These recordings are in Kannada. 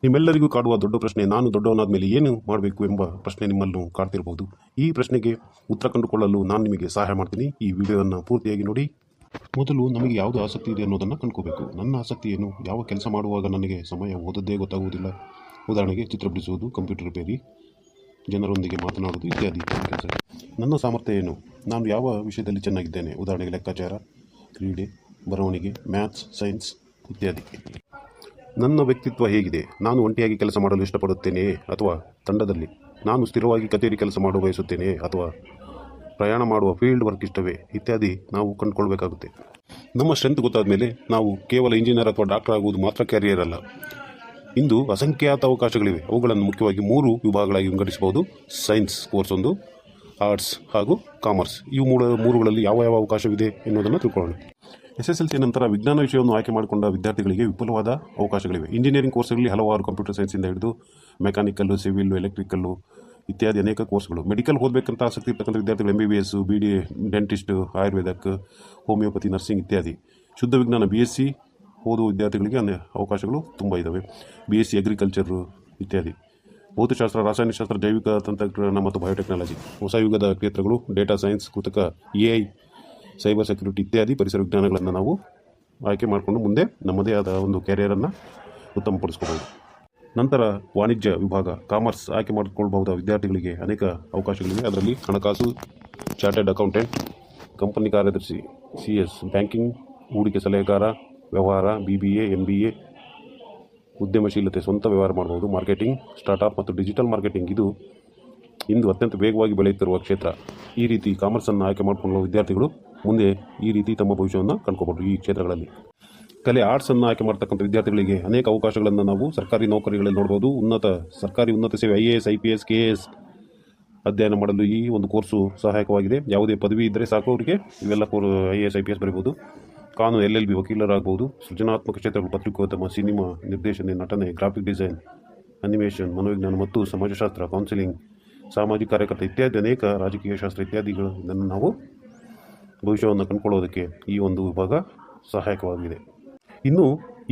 ನಿಮ್ಮೆಲ್ಲರಿಗೂ ಕಾಡುವ ದೊಡ್ಡ ಪ್ರಶ್ನೆ, ನಾನು ದೊಡ್ಡವನಾದ ಮೇಲೆ ಏನು ಮಾಡಬೇಕು ಎಂಬ ಪ್ರಶ್ನೆ ನಿಮ್ಮನ್ನು ಕಾಡ್ತಿರಬಹುದು. ಈ ಪ್ರಶ್ನೆಗೆ ಉತ್ತರ ಕಂಡುಕೊಳ್ಳಲು ನಾನು ನಿಮಗೆ ಸಹಾಯ ಮಾಡ್ತೀನಿ. ಈ ವಿಡಿಯೋವನ್ನು ಪೂರ್ತಿಯಾಗಿ ನೋಡಿ. ಮೊದಲು ನಮಗೆ ಯಾವುದು ಆಸಕ್ತಿ ಇದೆ ಅನ್ನೋದನ್ನು ಕಂಡುಕೋಬೇಕು. ನನ್ನ ಆಸಕ್ತಿ ಏನು? ಯಾವ ಕೆಲಸ ಮಾಡುವಾಗ ನನಗೆ ಸಮಯ ಓದೋದೇ ಗೊತ್ತಾಗುವುದಿಲ್ಲ. ಉದಾಹರಣೆಗೆ ಚಿತ್ರ ಬಿಡಿಸುವುದು, ಕಂಪ್ಯೂಟರ್ ರಿಪೇರಿ, ಜನರೊಂದಿಗೆ ಮಾತನಾಡುವುದು ಇತ್ಯಾದಿ ಕೆಲಸ. ನನ್ನ ಸಾಮರ್ಥ್ಯ ಏನು? ನಾನು ಯಾವ ವಿಷಯದಲ್ಲಿ ಚೆನ್ನಾಗಿದ್ದೇನೆ? ಉದಾಹರಣೆಗೆ ಲೆಕ್ಕಾಚಾರ, ಕ್ರೀಡೆ, ಬರವಣಿಗೆ, ಮ್ಯಾಥ್ಸ್, ಸೈನ್ಸ್ ಇತ್ಯಾದಿ. ನನ್ನ ವ್ಯಕ್ತಿತ್ವ ಹೇಗಿದೆ? ನಾನು ಒಂಟಿಯಾಗಿ ಕೆಲಸ ಮಾಡಲು ಇಷ್ಟಪಡುತ್ತೇನೆಯೇ ಅಥವಾ ತಂಡದಲ್ಲಿ? ನಾನು ಸ್ಥಿರವಾಗಿ ಕಚೇರಿ ಕೆಲಸ ಮಾಡಲು ಬಯಸುತ್ತೇನೆಯೇ ಅಥವಾ ಪ್ರಯಾಣ ಮಾಡುವ ಫೀಲ್ಡ್ ವರ್ಕ್ ಇಷ್ಟವೇ? ಇತ್ಯಾದಿ ನಾವು ಕಂಡುಕೊಳ್ಬೇಕಾಗುತ್ತೆ. ನಮ್ಮ ಸ್ಟ್ರೆಂತ್ ಗೊತ್ತಾದ ಮೇಲೆ ನಾವು ಕೇವಲ ಇಂಜಿನಿಯರ್ ಅಥವಾ ಡಾಕ್ಟರ್ ಆಗುವುದು ಮಾತ್ರ ಕ್ಯಾರಿಯರ್ ಅಲ್ಲ. ಇಂದು ಅಸಂಖ್ಯಾತ ಅವಕಾಶಗಳಿವೆ. ಅವುಗಳನ್ನು ಮುಖ್ಯವಾಗಿ 3 ವಿಭಾಗಗಳಾಗಿ ವಿಂಗಡಿಸಬಹುದು. ಸೈನ್ಸ್ ಕೋರ್ಸ್ ಒಂದು, ಆರ್ಟ್ಸ್ ಹಾಗೂ ಕಾಮರ್ಸ್. ಇವು ಮೂರುಗಳಲ್ಲಿ ಯಾವ ಅವಕಾಶವಿದೆ ಎನ್ನುವುದನ್ನು ತಿಳ್ಕೊಳ್ಳೋಣ. SSLC ನಂತರ ವಿಜ್ಞಾನ ವಿಷಯವನ್ನು ಆಯ್ಕೆ ಮಾಡಿಕೊಂಡ ವಿದ್ಯಾರ್ಥಿಗಳಿಗೆ ವಿಪುಲವಾದ ಅವಕಾಶಗಳಿವೆ. ಇಂಜಿನಿಯರಿಂಗ್ ಕೋರ್ಸ್ಗಳಲ್ಲಿ ಹಲವಾರು ಕಂಪ್ಯೂಟರ್ ಸೈನ್ಸಿಂದ ಹಿಡಿದು ಮೆಕ್ಯಾನಿಕಲ್ಲು, ಸಿವಿಲ್, ಎಲೆಕ್ಟ್ರಿಕಲ್ಲು ಇತ್ಯಾದಿ ಅನೇಕ ಕೋರ್ಸ್ಗಳು. ಮೆಡಿಕಲ್ ಓದಬೇಕಂತ ಆಸಕ್ತಿ ಇರ್ತಕ್ಕಂಥ ವಿದ್ಯಾರ್ಥಿಗಳು MBBS, BD, dentist, Ayurvedic, homeopathy, nursing ಇತ್ಯಾದಿ. ಶುದ್ಧ ವಿಜ್ಞಾನ BSc ಓದುವ ವಿದ್ಯಾರ್ಥಿಗಳಿಗೆ ಅವಕಾಶಗಳು ತುಂಬ ಇದ್ದಾವೆ. BSc ಅಗ್ರಿಕಲ್ಚರು ಇತ್ಯಾದಿ. ಭೌತಶಾಸ್ತ್ರ, ರಾಸಾಯನಿಕಶಾಸ್ತ್ರ, ಜೈವಿಕ ತಂತ್ರಜ್ಞಾನ ಮತ್ತು ಬಯೋಟೆಕ್ನಾಲಜಿ. ಹೊಸ ಯುಗದ ಕ್ಷೇತ್ರಗಳು ಡೇಟಾ ಸೈನ್ಸ್, ಕೃತಕ AI, ಸೈಬರ್ ಸೆಕ್ಯೂರಿಟಿ ಇತ್ಯಾದಿ ಪರಿಸರ ವಿಜ್ಞಾನಗಳನ್ನು ನಾವು ಆಯ್ಕೆ ಮಾಡಿಕೊಂಡು ಮುಂದೆ ನಮ್ಮದೇ ಆದ ಒಂದು ಕ್ಯಾರಿಯರನ್ನು ಉತ್ತಮಪಡಿಸ್ಕೋಬಹುದು. ನಂತರ ವಾಣಿಜ್ಯ ವಿಭಾಗ ಕಾಮರ್ಸ್ ಆಯ್ಕೆ ಮಾಡಿಕೊಳ್ಬಹುದಾದ ವಿದ್ಯಾರ್ಥಿಗಳಿಗೆ ಅನೇಕ ಅವಕಾಶಗಳಿವೆ. ಅದರಲ್ಲಿ ಹಣಕಾಸು, ಚಾರ್ಟೆಡ್ ಅಕೌಂಟೆಂಟ್, ಕಂಪನಿ ಕಾರ್ಯದರ್ಶಿ, CS, ಬ್ಯಾಂಕಿಂಗ್, ಹೂಡಿಕೆ ಸಲಹೆಗಾರ, ವ್ಯವಹಾರ, BBA, MBA, ಉದ್ಯಮಶೀಲತೆ, ಸ್ವಂತ ವ್ಯವಹಾರ ಮಾಡಬಹುದು, ಮಾರ್ಕೆಟಿಂಗ್, ಸ್ಟಾರ್ಟ್ಅಪ್ ಮತ್ತು ಡಿಜಿಟಲ್ ಮಾರ್ಕೆಟಿಂಗ್. ಇದು ಇಂದು ಅತ್ಯಂತ ವೇಗವಾಗಿ ಬೆಳೆಯುತ್ತಿರುವ ಕ್ಷೇತ್ರ. ಈ ರೀತಿ ಕಾಮರ್ಸನ್ನು ಆಯ್ಕೆ ಮಾಡಿಕೊಳ್ಳುವ ವಿದ್ಯಾರ್ಥಿಗಳು ಮುಂದೆ ಈ ರೀತಿ ತಮ್ಮ ಭವಿಷ್ಯವನ್ನು ಕಂಡುಕೋಬಹುದು ಈ ಕ್ಷೇತ್ರಗಳಲ್ಲಿ. ಕಲೆ, ಆರ್ಟ್ಸನ್ನು ಆಯ್ಕೆ ಮಾಡ್ತಕ್ಕಂಥ ವಿದ್ಯಾರ್ಥಿಗಳಿಗೆ ಅನೇಕ ಅವಕಾಶಗಳನ್ನು ನಾವು ಸರ್ಕಾರಿ ನೌಕರಿಗಳಲ್ಲಿ ನೋಡ್ಬೋದು. ಸರ್ಕಾರಿ ಉನ್ನತ ಸೇವೆ IAS, IPS, KS ಅಧ್ಯಯನ ಮಾಡಲು ಈ ಒಂದು ಕೋರ್ಸು ಸಹಾಯಕವಾಗಿದೆ. ಯಾವುದೇ ಪದವಿ ಇದ್ದರೆ ಸಾಕು ಅವರಿಗೆ ಇವೆಲ್ಲ IAS, IPS ಬರೀಬೋದು. ಕಾನೂನು, LLB, ವಕೀಲರಾಗಬಹುದು. ಸೃಜನಾತ್ಮಕ ಕ್ಷೇತ್ರಗಳು ಪತ್ರಿಕೋದ್ಯಮ, ಸಿನಿಮಾ, ನಿರ್ದೇಶನ, ನಟನೆ, ಗ್ರಾಫಿಕ್ ಡಿಸೈನ್, ಅನಿಮೇಷನ್, ಮನೋವಿಜ್ಞಾನ ಮತ್ತು ಸಮಾಜಶಾಸ್ತ್ರ, ಕೌನ್ಸಿಲಿಂಗ್, ಸಾಮಾಜಿಕ ಕಾರ್ಯಕರ್ತ ಇತ್ಯಾದಿ ಅನೇಕ ರಾಜಕೀಯ ಶಾಸ್ತ್ರ ಇತ್ಯಾದಿಗಳನ್ನು ನಾವು ಭವಿಷ್ಯವನ್ನು ಕಂಡುಕೊಳ್ಳೋದಕ್ಕೆ ಈ ಒಂದು ವಿಭಾಗ ಸಹಾಯಕವಾಗಿದೆ. ಇನ್ನು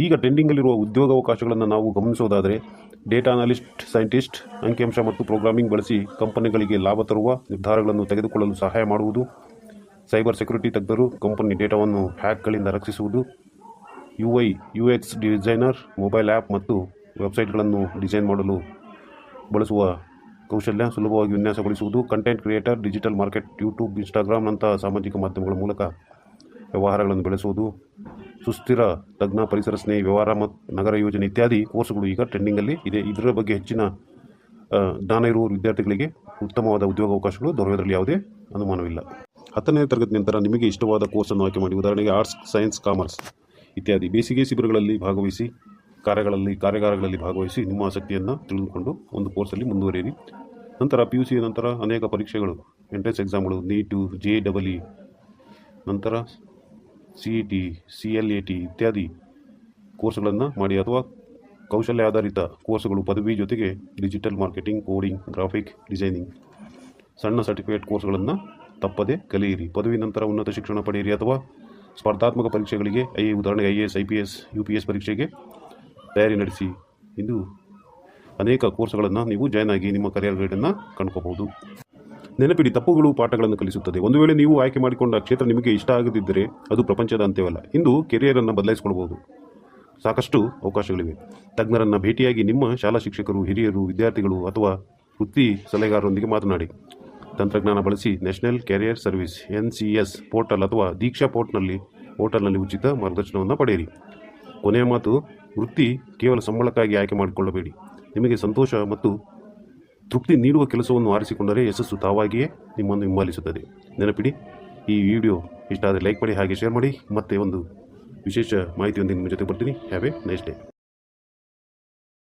ಈಗ ಟ್ರೆಂಡಿಂಗಲ್ಲಿರುವ ಉದ್ಯೋಗಾವಕಾಶಗಳನ್ನು ನಾವು ಗಮನಿಸೋದಾದರೆ ಡೇಟಾ ಅನಾಲಿಸ್ಟ್, ಸೈಂಟಿಸ್ಟ್, ಅಂಕಿಅಂಶ ಮತ್ತು ಪ್ರೋಗ್ರಾಮಿಂಗ್ ಬಳಸಿ ಕಂಪನಿಗಳಿಗೆ ಲಾಭ ತರುವ ನಿರ್ಧಾರಗಳನ್ನು ತೆಗೆದುಕೊಳ್ಳಲು ಸಹಾಯ ಮಾಡುವುದು. ಸೈಬರ್ ಸೆಕ್ಯೂರಿಟಿ ತಜ್ಞರು, ಕಂಪನಿ ಡೇಟಾವನ್ನು ಹ್ಯಾಕ್ಗಳಿಂದ ರಕ್ಷಿಸುವುದು. UI, UX designer, mobile app ಮತ್ತು ವೆಬ್ಸೈಟ್ಗಳನ್ನು ಡಿಸೈನ್ ಮಾಡಲು ಬಳಸುವ ಕೌಶಲ್ಯ, ಸುಲಭವಾಗಿ ವಿನ್ಯಾಸಗೊಳಿಸುವುದು. Content creator, digital market, YouTube, Instagram ನಂತಹ ಸಾಮಾಜಿಕ ಮಾಧ್ಯಮಗಳ ಮೂಲಕ ವ್ಯವಹಾರಗಳನ್ನು ಬೆಳೆಸುವುದು. ಸುಸ್ಥಿರ ತಜ್ಞ, ಪರಿಸರ ಸ್ನೇಹಿ, ವ್ಯವಹಾರ ಮತ್ತು ನಗರ ಯೋಜನೆ ಇತ್ಯಾದಿ ಕೋರ್ಸ್ಗಳು ಈಗ ಟ್ರೆಂಡಿಂಗಲ್ಲಿ ಇದೆ. ಇದರ ಬಗ್ಗೆ ಹೆಚ್ಚಿನ ಜ್ಞಾನ ಇರುವ ವಿದ್ಯಾರ್ಥಿಗಳಿಗೆ ಉತ್ತಮವಾದ ಉದ್ಯೋಗಾವಕಾಶಗಳು ದೊರೆಯುವುದರಲ್ಲಿ ಯಾವುದೇ ಅನುಮಾನವಿಲ್ಲ. 10ನೇ ತರಗತಿ ನಂತರ ನಿಮಗೆ ಇಷ್ಟವಾದ ಕೋರ್ಸನ್ನು ಆಯ್ಕೆ ಮಾಡಿ. ಉದಾಹರಣೆಗೆ ಆರ್ಟ್ಸ್, ಸೈನ್ಸ್, ಕಾಮರ್ಸ್ ಇತ್ಯಾದಿ. ಬೇಸಿಗೆ ಶಿಬಿರಗಳಲ್ಲಿ ಭಾಗವಹಿಸಿ, ಕಾರ್ಯಾಗಾರಗಳಲ್ಲಿ ಭಾಗವಹಿಸಿ ನಿಮ್ಮ ಆಸಕ್ತಿಯನ್ನು ತಿಳಿದುಕೊಂಡು ಒಂದು ಕೋರ್ಸಲ್ಲಿ ಮುಂದುವರಿಯಿರಿ. ನಂತರ PUC ನಂತರ ಅನೇಕ ಪರೀಕ್ಷೆಗಳು, ಎಂಟ್ರೆನ್ಸ್ ಎಕ್ಸಾಮ್ಗಳು, ನೀಟು, JEE, ನಂತರ CET, CLAT ಇತ್ಯಾದಿ ಕೋರ್ಸ್ಗಳನ್ನು ಮಾಡಿ. ಅಥವಾ ಕೌಶಲ್ಯ ಆಧಾರಿತ ಕೋರ್ಸ್ಗಳು, ಪದವಿ ಜೊತೆಗೆ digital marketing, coding, graphic designing, ಸಣ್ಣ ಸರ್ಟಿಫಿಕೇಟ್ ಕೋರ್ಸ್ಗಳನ್ನು ತಪ್ಪದೆ ಕಲಿಯಿರಿ. ಪದವಿ ನಂತರ ಉನ್ನತ ಶಿಕ್ಷಣ ಪಡೆಯಿರಿ ಅಥವಾ ಸ್ಪರ್ಧಾತ್ಮಕ ಪರೀಕ್ಷೆಗಳಿಗೆ ಉದಾಹರಣೆಗೆ IAS, IPS, UPS ಪರೀಕ್ಷೆಗೆ ತಯಾರಿ ನಡೆಸಿ. ಇದು ಅನೇಕ ಕೋರ್ಸ್ಗಳನ್ನು ನೀವು ಜಾಯ್ನ್ ಆಗಿ ನಿಮ್ಮ ಕರಿಯರ್ ಗೈಡನ್ನು ಕಂಡುಕೋಬಹುದು. ನೆನಪಿಡಿ, ತಪ್ಪುಗಳು ಪಾಠಗಳನ್ನು ಕಲಿಸುತ್ತದೆ. ಒಂದು ವೇಳೆ ನೀವು ಆಯ್ಕೆ ಮಾಡಿಕೊಂಡ ಕ್ಷೇತ್ರ ನಿಮಗೆ ಇಷ್ಟ ಆಗದಿದ್ದರೆ ಅದು ಪ್ರಪಂಚದ ಅಂತ್ಯವಲ್ಲ. ಇಂದು ಕೆರಿಯರನ್ನು ಬದಲಾಯಿಸಿಕೊಳ್ಳಬಹುದು. ಸಾಕಷ್ಟು ಅವಕಾಶಗಳಿವೆ. ತಜ್ಞರನ್ನು ಭೇಟಿಯಾಗಿ ನಿಮ್ಮ ಶಾಲಾ ಶಿಕ್ಷಕರು, ಹಿರಿಯರು, ವಿದ್ಯಾರ್ಥಿಗಳು ಅಥವಾ ವೃತ್ತಿ ಸಲಹೆಗಾರರೊಂದಿಗೆ ಮಾತನಾಡಿ. ತಂತ್ರಜ್ಞಾನ ಬಳಸಿ national carrier service NCS portal ಅಥವಾ ದೀಕ್ಷಾ ಪೋರ್ಟಲ್ನಲ್ಲಿ ಉಚಿತ ಮಾರ್ಗದರ್ಶನವನ್ನು ಪಡೆಯಿರಿ. ಕೊನೆಯ ಮಾತು, ವೃತ್ತಿ ಕೇವಲ ಸಂಬಳಕ್ಕಾಗಿ ಆಯ್ಕೆ ಮಾಡಿಕೊಳ್ಳಬೇಡಿ. ನಿಮಗೆ ಸಂತೋಷ ಮತ್ತು ತೃಪ್ತಿ ನೀಡುವ ಕೆಲಸವನ್ನು ಆರಿಸಿಕೊಂಡರೆ ಯಶಸ್ಸು ತಾವಾಗಿಯೇ ನಿಮ್ಮನ್ನು ಹಿಂಬಾಲಿಸುತ್ತದೆ. ನೆನಪಿಡಿ, ಈ ವಿಡಿಯೋ ಇಷ್ಟ ಆದರೆ ಲೈಕ್ ಮಾಡಿ, ಹಾಗೆ ಶೇರ್ ಮಾಡಿ. ಮತ್ತೆ ಒಂದು ವಿಶೇಷ ಮಾಹಿತಿಯೊಂದಿಗೆ ನಿಮ್ಮ ಜೊತೆ ಬರ್ತೀನಿ. Have A nice day.